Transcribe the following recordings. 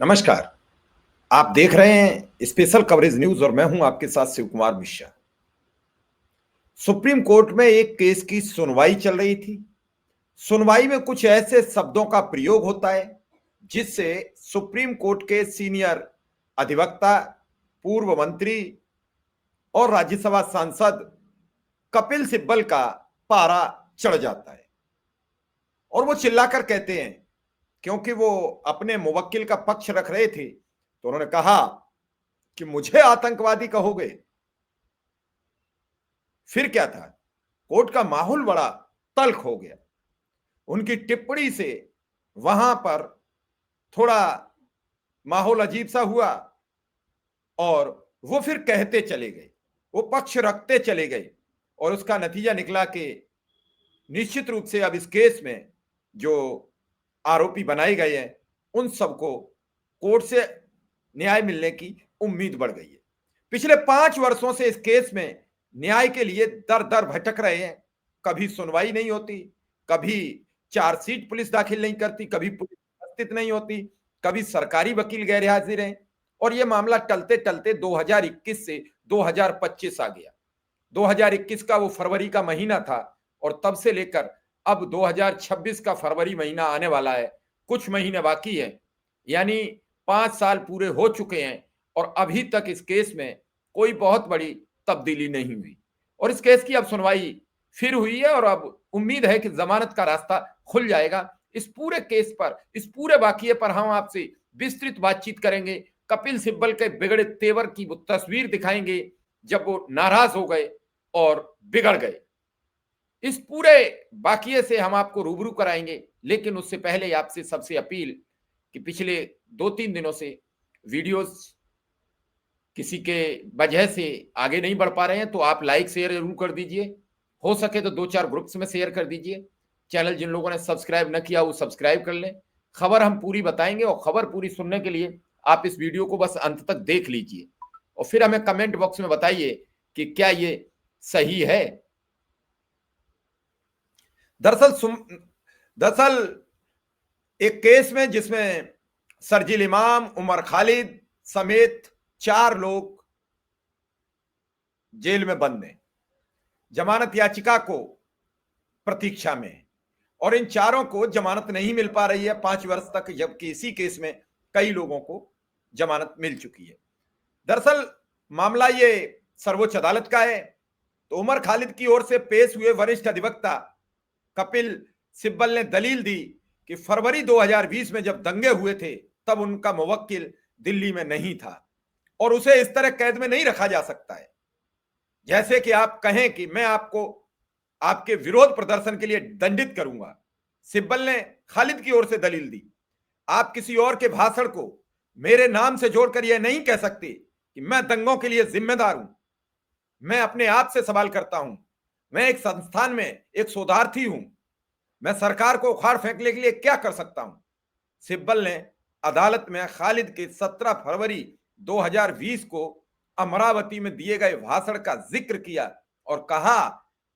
नमस्कार। आप देख रहे हैं स्पेशल कवरेज न्यूज और मैं हूं आपके साथ शिव कुमार मिश्रा। सुप्रीम कोर्ट में एक केस की सुनवाई चल रही थी। सुनवाई में कुछ ऐसे शब्दों का प्रयोग होता है जिससे सुप्रीम कोर्ट के सीनियर अधिवक्ता, पूर्व मंत्री और राज्यसभा सांसद कपिल सिब्बल का पारा चढ़ जाता है और वो चिल्लाकर कहते हैं, क्योंकि वो अपने मुवक्किल का पक्ष रख रहे थे, तो उन्होंने कहा कि मुझे आतंकवादी कहोगे। फिर क्या था, कोर्ट का माहौल बड़ा तल्ख हो गया। उनकी टिप्पणी से वहां पर थोड़ा माहौल अजीब सा हुआ और वो फिर कहते चले गए, वो पक्ष रखते चले गए और उसका नतीजा निकला कि निश्चित रूप से अब इस केस में जो आरोपी बनाए गए हैं उन सबको कोर्ट से न्याय मिलने की उम्मीद बढ़ गई है। पिछले 5 वर्षों से इस केस में न्याय के लिए दर दर भटक रहे हैं। कभी सुनवाई नहीं होती, कभी चार्जशीट पुलिस दाखिल नहीं करती, कभी पुलिस उपस्थित नहीं होती, कभी सरकारी वकील गैर हाजिर हैं और यह मामला टलते टलते 2021 से 2025 आ गया। 2021 का वो फरवरी का महीना था और तब से लेकर अब 2026 का फरवरी महीना आने वाला है। कुछ महीने बाकी है, यानी 5 साल पूरे हो चुके हैं और अभी तक इस केस में कोई बहुत बड़ी तब्दीली नहीं हुई और इस केस की अब सुनवाई फिर हुई है और अब उम्मीद है कि जमानत का रास्ता खुल जाएगा। इस पूरे केस पर, इस पूरे वाकये पर हम आपसे विस्तृत बातचीत करेंगे। कपिल सिब्बल के बिगड़े तेवर की वो तस्वीर दिखाएंगे जब वो नाराज हो गए और बिगड़ गए। इस पूरे वाकये से हम आपको रूबरू कराएंगे, लेकिन उससे पहले आपसे सबसे अपील कि पिछले 2-3 दिनों से वीडियोस किसी के वजह से आगे नहीं बढ़ पा रहे हैं तो आप लाइक शेयर जरूर कर दीजिए। हो सके तो 2-4 ग्रुप्स में शेयर कर दीजिए। चैनल जिन लोगों ने सब्सक्राइब न किया वो सब्सक्राइब कर लें। खबर हम पूरी बताएंगे और खबर पूरी सुनने के लिए आप इस वीडियो को बस अंत तक देख लीजिए और फिर हमें कमेंट बॉक्स में बताइए कि क्या ये सही है। दरअसल एक केस में जिसमें शरजील इमाम, उमर खालिद समेत 4 लोग जेल में बंद हैं, जमानत याचिका को प्रतीक्षा में, और इन चारों को जमानत नहीं मिल पा रही है 5 वर्ष तक, जबकि इसी केस में कई लोगों को जमानत मिल चुकी है। दरअसल मामला ये सर्वोच्च अदालत का है। तो उमर खालिद की ओर से पेश हुए वरिष्ठ अधिवक्ता कपिल सिब्बल ने दलील दी कि फरवरी 2020 में जब दंगे हुए थे तब उनका मुवक्किल दिल्ली में नहीं था और उसे इस तरह कैद में नहीं रखा जा सकता है जैसे कि आप कहें कि मैं आपको आपके विरोध प्रदर्शन के लिए दंडित करूंगा। सिब्बल ने खालिद की ओर से दलील दी, आप किसी और के भाषण को मेरे नाम से जोड़कर यह नहीं कह सकते कि मैं दंगों के लिए जिम्मेदार हूं। मैं अपने आप से सवाल करता हूं, मैं एक संस्थान में एक शोधार्थी हूं, मैं सरकार को उखाड़ फेंकने के लिए क्या कर सकता हूं। सिब्बल ने अदालत में खालिद के 17 फरवरी 2020 को अमरावती में दिए गए भाषण का जिक्र किया और कहा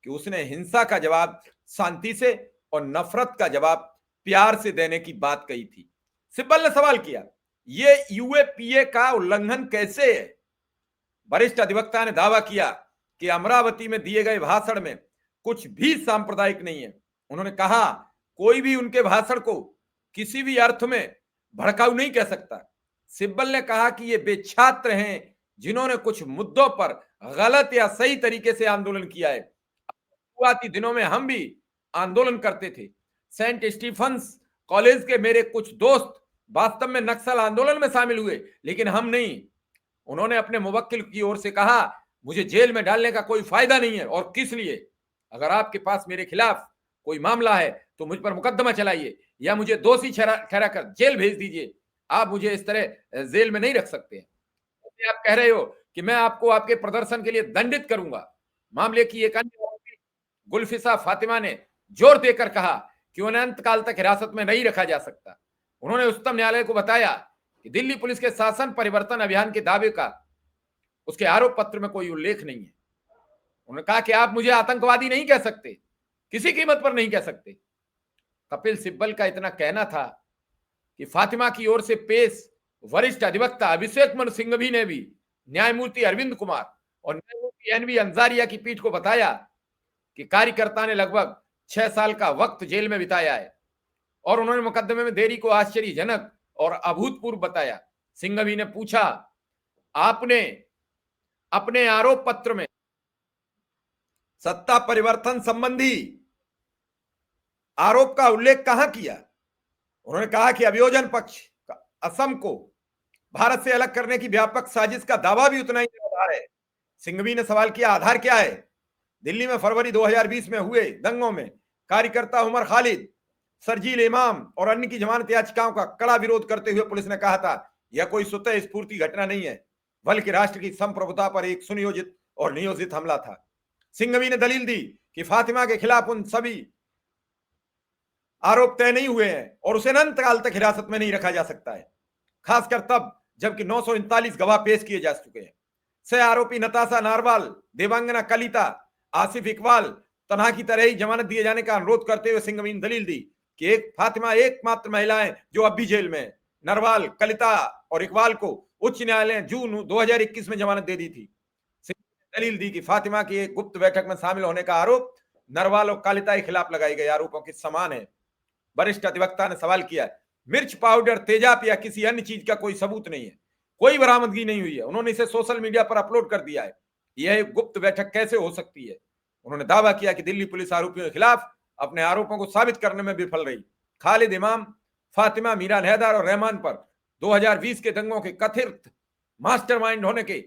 कि उसने हिंसा का जवाब शांति से और नफरत का जवाब प्यार से देने की बात कही थी। सिब्बल ने सवाल किया, यह यूएपीए का उल्लंघन कैसे है। वरिष्ठ अधिवक्ता ने दावा किया कि अमरावती में दिए गए भाषण में कुछ भी सांप्रदायिक नहीं है। उन्होंने कहा, कोई भी उनके भाषण को किसी भी अर्थ में भड़काऊ नहीं कह सकता। सिब्बल ने कहा कि ये वे छात्र हैं जिन्होंने कुछ मुद्दों पर गलत या सही तरीके से आंदोलन किया है। शुरुआती दिनों में हम भी आंदोलन करते थे। सेंट स्टीफंस कॉलेज के मेरे कुछ दोस्त वास्तव में नक्सल आंदोलन में शामिल हुए, लेकिन हम नहीं। उन्होंने अपने मुवक्किल की ओर से कहा, मुझे जेल में डालने का कोई फायदा नहीं है और किस लिए। अगर आपके पास मेरे खिलाफ कोई मामला है तो मुझ पर मुकदमा चलाइए या मुझे दोषी ठहरा कर जेल भेज दीजिए। आप मुझे इस तरह जेल में नहीं रख सकते। आप कह रहे हो कि मैं आपको आपके प्रदर्शन के लिए दंडित करूंगा। मामले की एक अन्य आरोपी गुलफिसा फातिमा ने जोर देकर कहा कि उन्हें अनंत काल तक हिरासत में नहीं रखा जा सकता। उन्होंने उच्चतम न्यायालय को बताया कि दिल्ली पुलिस के शासन परिवर्तन अभियान के दावे का उसके आरोप पत्र में कोई उल्लेख नहीं है। उन्होंने कहा कि आप मुझे आतंकवादी नहीं कह सकते, किसी कीमत पर नहीं कह सकते। कपिल सिब्बल का इतना कहना था कि फातिमा की ओर से पेश वरिष्ठ अधिवक्ता अभिषेक मनु सिंघवी ने भी न्यायमूर्ति अरविंद कुमार और न्यायमूर्ति एनवी अंसारिया की पीठ को बताया कि कार्यकर्ता ने लगभग 6 साल का वक्त जेल में बिताया है और उन्होंने मुकदमे में देरी को आश्चर्यजनक और अभूतपूर्व बताया। सिंघवी ने पूछा, आपने अपने आरोप पत्र में सत्ता परिवर्तन संबंधी आरोप का उल्लेख कहां किया? उन्होंने कहा कि अभियोजन पक्ष असम को भारत से अलग करने की व्यापक साजिश का दावा भी उतना ही आधार है। सिंघवी ने सवाल किया, आधार क्या है? दिल्ली में फरवरी 2020 में हुए दंगों में कार्यकर्ता उमर खालिद, शर्जील इमाम और अन्य की जमानत याचिकाओं का कड़ा विरोध करते हुए पुलिस ने कहा था, यह कोई स्वतः स्फूर्ति घटना नहीं है, बल्कि राष्ट्र की संप्रभुता पर एक सुनियोजित और नियोजित हमला था। सिंघवी ने दलील दी कि फातिमा के खिलाफ उन सभी आरोप तय नहीं हुए हैं और उसे अनंत काल तक हिरासत में नहीं रखा जा सकता है, खासकर तब जबकि 939 गवाह पेश किए जा चुके हैं। सह आरोपी नताशा नारवाल, देवांगना कलिता, आसिफ इकबाल, तन्हा की तरह ही जमानत दिए जाने का अनुरोध करते हुए सिंघवी ने दलील दी कि फातिमा एकमात्र महिला है जो अब भी जेल में है। नरवाल, कलिता और इकबाल को उच्च न्यायालय ने जून 2021 में जमानत दे दी थी। दलील दी कि फातिमा की एक गुप्त बैठक में शामिल होने का आरोप नरवाल और कलिता के खिलाफ लगाए गए आरोपों के समान है। वरिष्ठ अधिवक्ता ने सवाल किया, मिर्च पाउडर, तेजाब या किसी अन्य चीज का कोई सबूत नहीं है, कोई बरामदगी नहीं हुई है, उन्होंने इसे सोशल मीडिया पर अपलोड कर दिया है, यह एक गुप्त बैठक कैसे हो सकती है? उन्होंने दावा किया कि दिल्ली पुलिस आरोपियों के खिलाफ अपने आरोपों को साबित करने में विफल रही। खालिद इमाम, फातिमा, मीरा हैदर और रहमान पर 2020 के दंगों के कथित मास्टरमाइंड होने के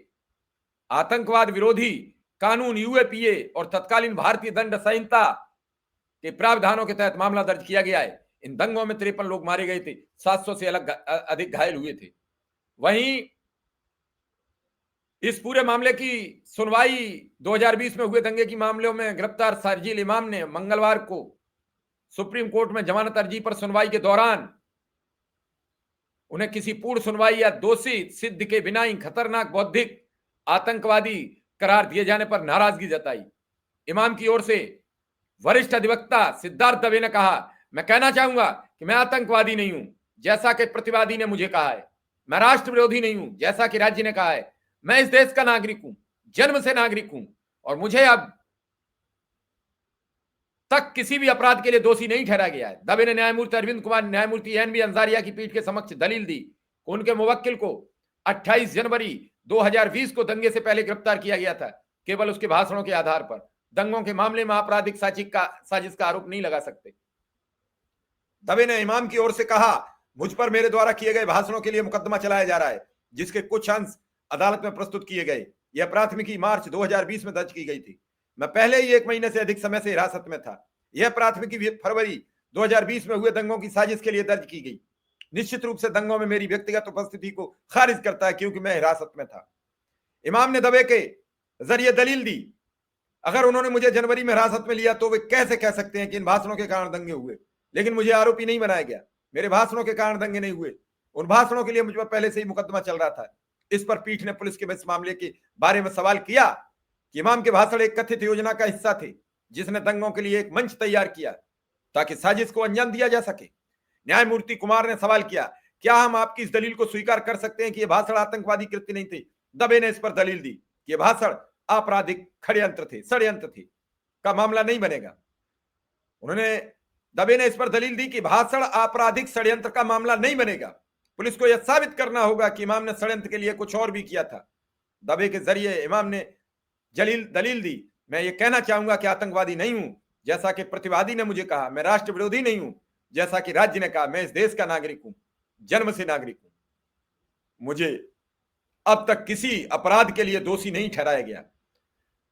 आतंकवाद विरोधी कानून यूएपीए और तत्कालीन भारतीय दंड संहिता के प्रावधानों के तहत मामला दर्ज किया गया है। इन दंगों में 53 लोग मारे गए थे, 700 से अधिक घायल हुए थे। वहीं इस पूरे मामले की सुनवाई 2020 में हुए दंगे की मामलों में गिरफ्तार शर्जील इमाम ने मंगलवार को सुप्रीम कोर्ट में जमानत अर्जी पर सुनवाई के दौरान उन्हें किसी पूर्ण सुनवाई या दोषी सिद्ध के बिना ही खतरनाक बौद्धिक आतंकवादी करार दिए जाने पर नाराजगी जताई। इमाम की ओर से वरिष्ठ अधिवक्ता सिद्धार्थ दवे ने कहा, मैं कहना चाहूंगा कि मैं आतंकवादी नहीं हूं जैसा कि प्रतिवादी ने मुझे कहा है, मैं राष्ट्र विरोधी नहीं हूं जैसा कि राज्य ने कहा है, मैं इस देश का नागरिक हूं, जन्म से नागरिक हूं और मुझे अब तक किसी भी अपराध के लिए दोषी नहीं ठहरा गया है। दवे ने न्यायमूर्ति अरविंद कुमार, न्यायमूर्ति एनवी अंसारिया की पीठ के समक्ष दलील दी, उनके मुवक्किल को 28 जनवरी 2020 को दंगे से पहले गिरफ्तार किया गया था, केवल उसके भाषणों के आधार पर। दंगों के मामले में आपराधिक साजिश का आरोप नहीं लगा सकते। दवे ने इमाम की ओर से कहा, मुझ पर मेरे द्वारा किए गए भाषणों के लिए मुकदमा चलाया जा रहा है, जिसके कुछ अंश अदालत में प्रस्तुत किए गए। यह प्राथमिकी मार्च 2020 में दर्ज की गई थी। मैं पहले ही 1 महीने से अधिक समय से हिरासत में था। यह प्राथमिकी फरवरी 2020 में हुए दंगों की साजिश के लिए दर्ज की गई। निश्चित रूप से दंगों में मेरी व्यक्तिगत उपस्थिति को खारिज करता है, क्योंकि मैं हिरासत में था। इमाम ने दवे के जरिए दलील दी, अगर उन्होंने मुझे जनवरी में हिरासत में लिया तो वे कैसे कह सकते हैं कि इन भाषणों के कारण दंगे हुए? लेकिन मुझे आरोपी नहीं बनाया गया, मेरे भाषणों के कारण दंगे नहीं हुए। उन भाषणों के लिए मुझ पर पहले से ही मुकदमा चल रहा था। इस पर पीठ ने पुलिस के इस मामले के बारे में सवाल किया कि इमाम के भाषण एक कथित योजना का हिस्सा थे, जिसने दंगों के लिए एक मंच तैयार किया ताकि साजिश को अंजाम दिया जा सके। न्यायमूर्ति कुमार ने सवाल किया, क्या हम आपकी इस दलील को स्वीकार कर सकते हैं कि यह भाषण आतंकवादी कृत्य नहीं थे? दवे ने इस पर दलील दी कि यह भाषण आपराधिक षड्यंत्र थे का मामला नहीं बनेगा। दवे ने इस पर दलील दी कि भाषण आपराधिक षड्यंत्र का मामला नहीं बनेगा। पुलिस को यह साबित करना होगा कि इमाम ने षड्यंत्र के लिए कुछ और भी किया था। दवे के जरिए इमाम ने दलील दी, मैं ये कहना चाहूंगा कि आतंकवादी नहीं हूं जैसा कि प्रतिवादी ने मुझे कहा, मैं राष्ट्र विरोधी नहीं हूं जैसा कि राज्य ने कहा, मैं इस देश का नागरिक हूं, जन्म से नागरिक हूं, मुझे अब तक किसी अपराध के लिए दोषी नहीं ठहराया गया।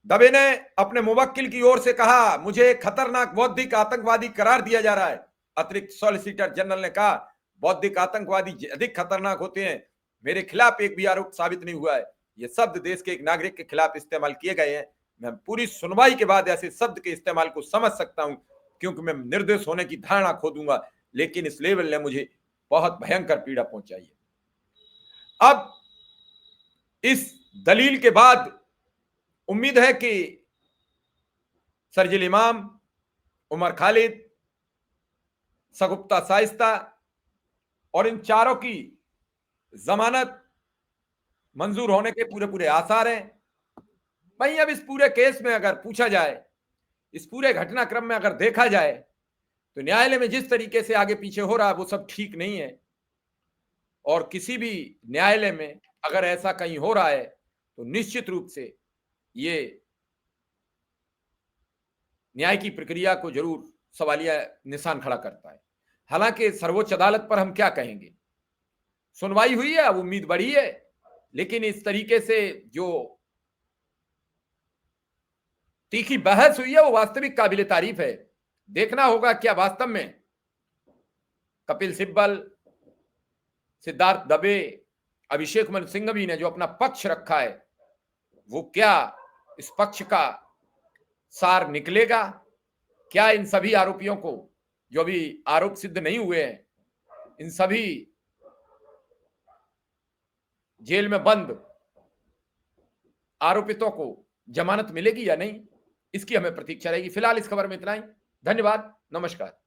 दवे ने अपने मुवक्किल की ओर से कहा, मुझे खतरनाक बौद्धिक आतंकवादी करार दिया जा रहा है। अतिरिक्त सॉलिसिटर जनरल ने कहा, बौद्धिक आतंकवादी अधिक खतरनाक होते हैं, मेरे खिलाफ एक भी आरोप साबित नहीं हुआ है। ये शब्द देश के एक नागरिक के खिलाफ इस्तेमाल किए गए हैं। मैं पूरी सुनवाई के बाद ऐसे शब्द के इस्तेमाल को समझ सकता हूं, क्योंकि मैं निर्दोष होने की धारणा खो दूंगा, लेकिन इस लेवल ने मुझे बहुत भयंकर पीड़ा पहुंचाई है। अब इस दलील के बाद उम्मीद है कि शर्जील इमाम, उमर खालिद, सगुप्ता शाइस्ता और इन चारों की जमानत मंजूर होने के पूरे पूरे आसार हैं। वहीं अब इस पूरे केस में अगर पूछा जाए, इस पूरे घटनाक्रम में अगर देखा जाए, तो न्यायालय में जिस तरीके से आगे पीछे हो रहा है वो सब ठीक नहीं है। और किसी भी न्यायालय में अगर ऐसा कहीं हो रहा है तो निश्चित रूप से ये न्याय की प्रक्रिया को जरूर सवालिया निशान खड़ा करता है। हालांकि सर्वोच्च अदालत पर हम क्या कहेंगे, सुनवाई हुई है, अब उम्मीद बढ़ी है, लेकिन इस तरीके से जो तीखी बहस हुई है वो वास्तविक काबिले तारीफ है। देखना होगा क्या वास्तव में कपिल सिब्बल, सिद्धार्थ दबे, अभिषेक मनु सिंघवी ने जो अपना पक्ष रखा है, वो क्या इस पक्ष का सार निकलेगा? क्या इन सभी आरोपियों को, जो अभी आरोप सिद्ध नहीं हुए हैं, इन सभी जेल में बंद आरोपितों को जमानत मिलेगी या नहीं, इसकी हमें प्रतीक्षा रहेगी। फिलहाल इस खबर में इतना ही। धन्यवाद, नमस्कार।